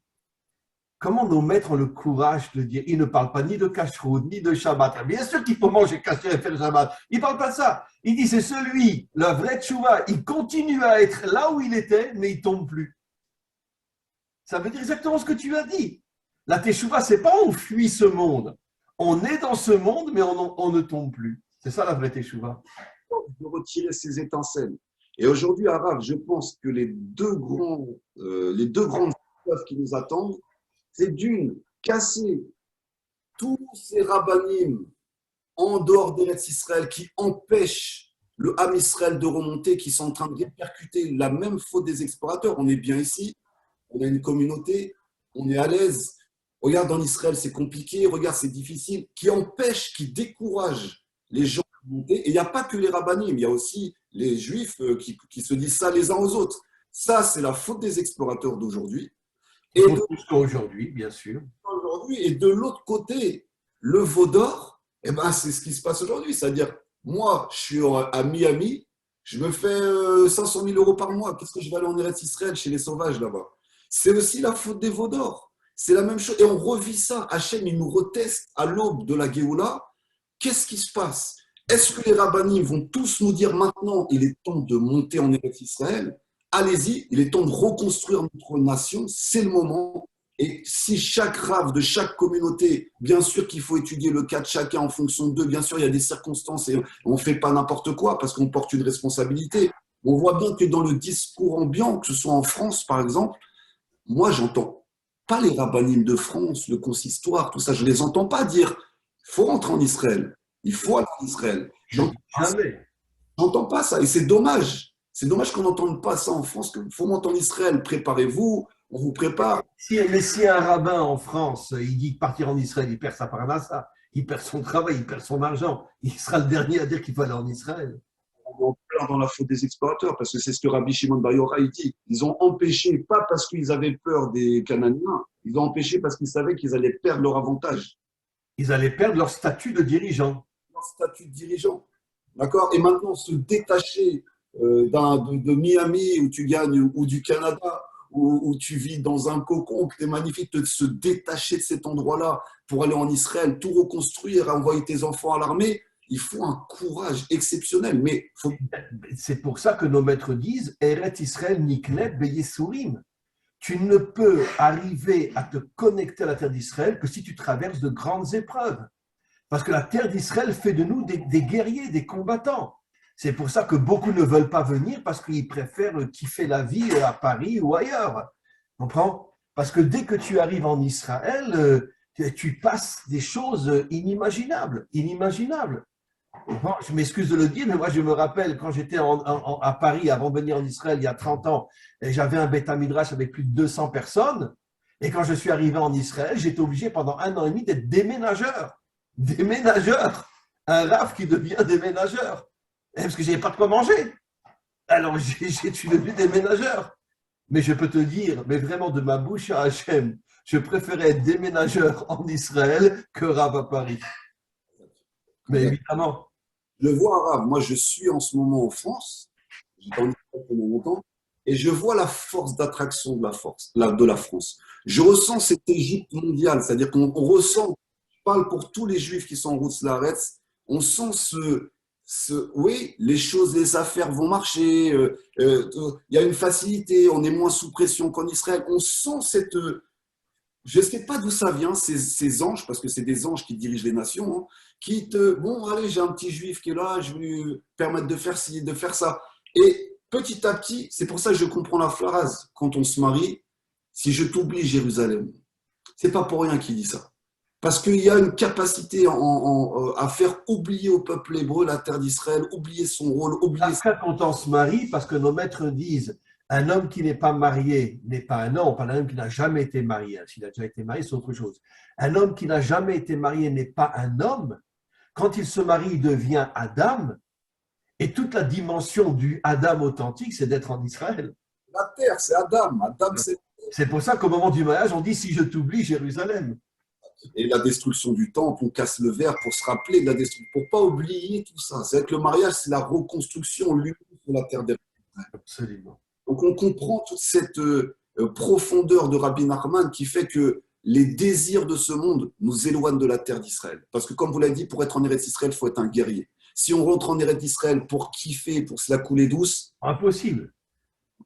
Comment nos maîtres ont le courage de dire, ils ne parlent pas ni de kashrut, ni de Shabbat. Bien sûr qu'il faut manger kasher et faire Shabbat. Ils ne parlent pas de ça. Il dit, c'est celui, la vraie tchouva, il continue à être là où il était, mais il ne tombe plus. Ça veut dire exactement ce que tu as dit. La teshuva, ce n'est pas on fuit ce monde. On est dans ce monde, mais on ne tombe plus. C'est ça la vraie teshuva. De retirer ces étincelles. Et aujourd'hui, Arav, je pense que les deux grandes épreuves qui nous attendent, c'est d'une, casser tous ces rabbanim en dehors d'Eretz Israël qui empêchent le Ham Israël de remonter, qui sont en train de répercuter la même faute des explorateurs. On est bien ici, on a une communauté, on est à l'aise. Regarde, en Israël, c'est compliqué, regarde, c'est difficile, qui empêche, qui décourage les gens de monter. Et il n'y a pas que les rabbanim, il y a aussi les juifs qui se disent ça les uns aux autres. Ça, c'est la faute des explorateurs d'aujourd'hui. Et aujourd'hui, bien sûr. Et de l'autre côté, le veau d'or, eh ben, c'est ce qui se passe aujourd'hui. C'est-à-dire, moi, je suis à Miami, je me fais 500 000 euros par mois. Qu'est-ce que je vais aller en Eretz Israël chez les sauvages là-bas? C'est aussi la faute des veaux d'or. C'est la même chose. Et on revit ça. Hachem, il nous reteste à l'aube de la Géoula. Qu'est-ce qui se passe? Est-ce que les rabbinim vont tous nous dire maintenant, il est temps de monter en Eretz Israël? Allez-y, il est temps de reconstruire notre nation. C'est le moment. Et si chaque rave de chaque communauté, bien sûr qu'il faut étudier le cas de chacun en fonction d'eux, bien sûr il y a des circonstances et on ne fait pas n'importe quoi parce qu'on porte une responsabilité. On voit bien que dans le discours ambiant, que ce soit en France par exemple, moi j'entends pas les rabbinim de France, le consistoire, tout ça, je ne les entends pas dire il faut rentrer en Israël, il faut aller en Israël. J'entends pas ça et c'est dommage. C'est dommage qu'on n'entende pas ça en France, qu'il faut monter en Israël, préparez-vous, on vous prépare. Mais si un rabbin en France, il dit que partir en Israël, il perd sa parnassa, il perd son travail, il perd son argent, il sera le dernier à dire qu'il faut aller en Israël. On est en plein dans la faute des explorateurs, parce que c'est ce que Rabbi Shimon Bar Yochai dit. Ils ont empêché, pas parce qu'ils avaient peur des Cananéens, ils ont empêché parce qu'ils savaient qu'ils allaient perdre leur avantage. Ils allaient perdre leur statut de dirigeant. Leur statut de dirigeant. D'accord? Et maintenant, se détacher de Miami où tu gagnes, ou du Canada, où tu vis dans un cocon, que c'est magnifique de se détacher de cet endroit-là pour aller en Israël, tout reconstruire, envoyer tes enfants à l'armée. Il faut un courage exceptionnel. Mais c'est pour ça que nos maîtres disent Eretz Israël niknet beyesurim. Tu ne peux arriver à te connecter à la terre d'Israël que si tu traverses de grandes épreuves. Parce que la terre d'Israël fait de nous des guerriers, des combattants. C'est pour ça que beaucoup ne veulent pas venir parce qu'ils préfèrent kiffer la vie à Paris ou ailleurs. Comprends? Parce que dès que tu arrives en Israël, tu passes des choses inimaginables. Bon, je m'excuse de le dire, mais moi je me rappelle quand j'étais à Paris avant de venir en Israël il y a 30 ans, j'avais un Beth Midrash avec plus de 200 personnes. Et quand je suis arrivé en Israël, j'étais obligé pendant 1 an et demi d'être déménageur. Déménageur. Un raf qui devient déménageur. Parce que je n'avais pas de quoi manger. Alors, je suis devenu déménageur. Mais je peux te dire, mais vraiment de ma bouche à Hachem, je préférais être déménageur en Israël que Rav à Paris. Mais évidemment. Je vois arabe. Moi, je suis en ce moment en France. J'étais en Israël pendant longtemps. Et je vois la force d'attraction de la France. Je ressens cette Égypte mondiale. C'est-à-dire qu'on ressent, je parle pour tous les Juifs qui sont en route Slaretz, on sent oui, les choses, les affaires vont marcher. Il y a une facilité. On est moins sous pression qu'en Israël. On sent cette. Je ne sais pas d'où ça vient, ces anges, parce que c'est des anges qui dirigent les nations, hein, qui te. Bon, allez, j'ai un petit juif qui est là, je vais lui permettre de faire ci, de faire ça. Et petit à petit, c'est pour ça que je comprends la phrase quand on se marie, si je t'oublie Jérusalem. C'est pas pour rien qu'il dit ça. Parce qu'il y a une capacité à faire oublier au peuple hébreu la terre d'Israël, oublier son rôle, oublier. Après, quand on se marie, parce que nos maîtres disent un homme qui n'est pas marié n'est pas un homme, on parle d'un homme qui n'a jamais été marié. S'il a déjà été marié, c'est autre chose. Un homme qui n'a jamais été marié n'est pas un homme. Quand il se marie, il devient Adam. Et toute la dimension du Adam authentique, c'est d'être en Israël. La terre, c'est Adam. Adam, c'est. C'est pour ça qu'au moment du mariage, on dit si je t'oublie, Jérusalem. Et la destruction du temple, on casse le verre pour se rappeler de la destruction, pour pas oublier tout ça. C'est que le mariage, c'est la reconstruction, l'union sur la terre d'Israël. Absolument. Donc on comprend toute cette profondeur de Rabbi Nachman qui fait que les désirs de ce monde nous éloignent de la terre d'Israël. Parce que comme vous l'avez dit, pour être en Eretz Israël, il faut être un guerrier. Si on rentre en Eretz Israël pour kiffer, pour se la couler douce, impossible.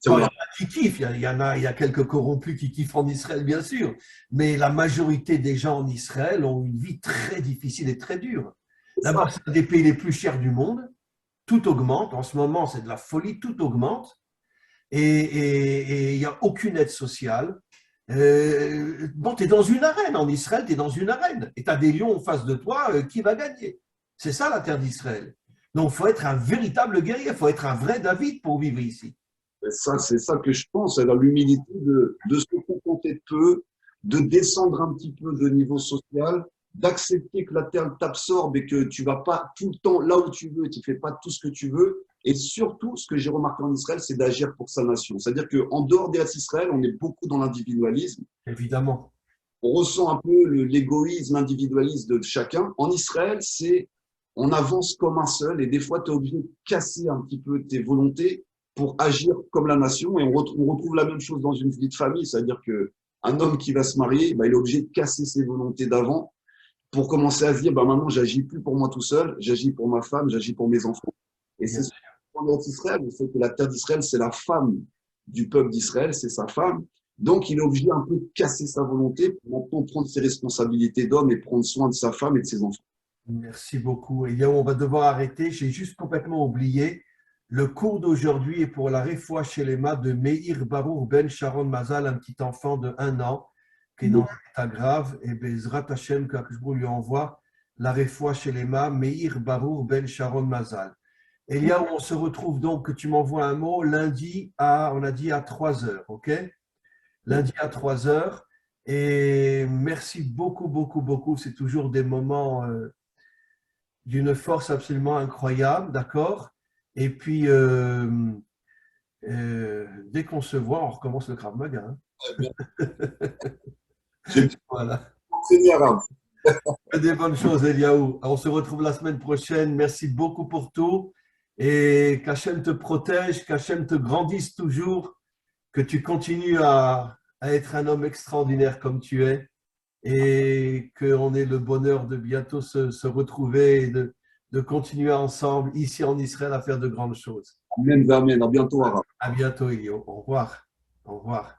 Il y en a qui kiffent, il y a quelques corrompus qui kiffent en Israël, bien sûr, mais la majorité des gens en Israël ont une vie très difficile et très dure. D'abord, c'est un des pays les plus chers du monde, tout augmente, en ce moment c'est de la folie, tout augmente, et il n'y a aucune aide sociale. Bon, tu es dans une arène en Israël, tu es dans une arène, et tu as des lions en face de toi, qui va gagner? C'est ça la terre d'Israël. Donc, il faut être un véritable guerrier, il faut être un vrai David pour vivre ici. C'est ça que je pense, c'est dans l'humilité de se contenter de peu, de descendre un petit peu de niveau social, d'accepter que la terre t'absorbe et que tu vas pas tout le temps là où tu veux, tu fais pas tout ce que tu veux. Et surtout, ce que j'ai remarqué en Israël, c'est d'agir pour sa nation. C'est-à-dire qu'en dehors d'Israël, on est beaucoup dans l'individualisme. Évidemment. On ressent un peu l'égoïsme, l'individualisme de chacun. En Israël, on avance comme un seul et des fois, tu es obligé de casser un petit peu tes volontés pour agir comme la nation. Et on retrouve la même chose dans une vie de famille. C'est-à-dire qu'un homme qui va se marier, il est obligé de casser ses volontés d'avant pour commencer à se dire, maintenant, j'agis plus pour moi tout seul, j'agis pour ma femme, j'agis pour mes enfants. Et c'est ce qu'on a d'Israël. Le fait que la terre d'Israël, c'est la femme du peuple d'Israël, c'est sa femme. Donc, il est obligé un peu de casser sa volonté pour maintenant prendre ses responsabilités d'homme et prendre soin de sa femme et de ses enfants. Merci beaucoup. Et on va devoir arrêter. J'ai juste complètement oublié. Le cours d'aujourd'hui est pour la Refoua Shelema de Meir Baruch Ben Sharon Mazal, un petit enfant de 1 an qui est dans un état grave. Et Bezrat Hashem, que je lui envoie la Refoua Shelema, Meir Baruch Ben Sharon Mazal. Eliaou, on se retrouve donc, que tu m'envoies un mot, lundi on a dit à 3 heures, ok? Lundi à 3 heures. Et merci beaucoup, beaucoup, beaucoup. C'est toujours des moments d'une force absolument incroyable, d'accord? Et puis, dès qu'on se voit, on recommence le Krav Maga. Hein. Voilà. Des bonnes choses, Eliaou. On se retrouve la semaine prochaine. Merci beaucoup pour tout. Et qu'Hachem te protège, qu'Hachem te grandisse toujours, que tu continues à être un homme extraordinaire comme tu es et qu'on ait le bonheur de bientôt se retrouver et de continuer ensemble ici en Israël à faire de grandes choses. Amen, amen. À bientôt, Arabe. À bientôt, Elio. Au revoir. Au revoir.